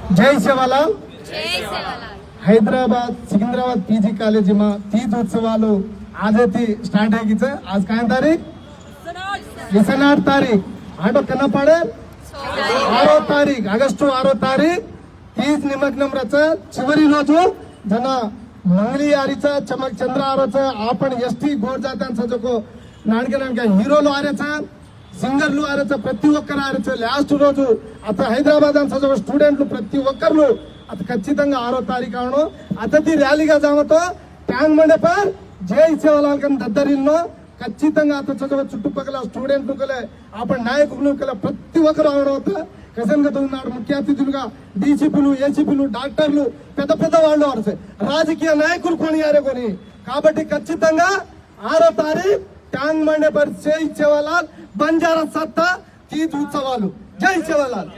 जय Sevalal. Hyderabad Secunderabad PG college में तीज उत्सवालू आज स्टार्ट आगीचं. आज काय तारीख? 28 तारीख. आटो कना पड़े 6 तारीख आगस्टु 6 तारीख तीज निमग्नम चिवरी रोजू जन मंगली आरीचा चमक चंद्र आरोचा आपण एसटी गोड जात्यांचा जो नाटक హీరోలు ఆరేచా సింగర్లు ఆరేచా ప్రతి ఒక్కరు ఆరేచా లాస్ట్ రోజు అత హైదరాబాద్ అంతా స్టూడెంట్లు ప్రతి ఒక్కరు అత ఖచ్చితంగా 6వ తారీఖు అవను అతది ర్యాలీగా జామతో ట్యాంక్ బండ పర్ జై సేవలాల్ కన్ దద్దరిల్లో ఖచ్చితంగా అత చదువు చుట్టుపక్కల స్టూడెంట్లు కలే आपण నాయకులు కలే ప్రతి ఒక్కరు అవడవుతా కసన్గత ఉన్నాడు. ముఖ్య అతిథులుగా డీసీపీలు ఏసీపీలు డాక్టర్లు పెద్ద పెద్ద వాళ్ళు ఆరు రాజకీయ నాయకులు కొని కాబట్టి ఖచ్చితంగా 6వ తారీఖు ట్యాంక్ బండే పర్ జై సేవలాల్ బంజారా సత్తా తీజ్ ఉత్సవాలు. జై సేవలాల్.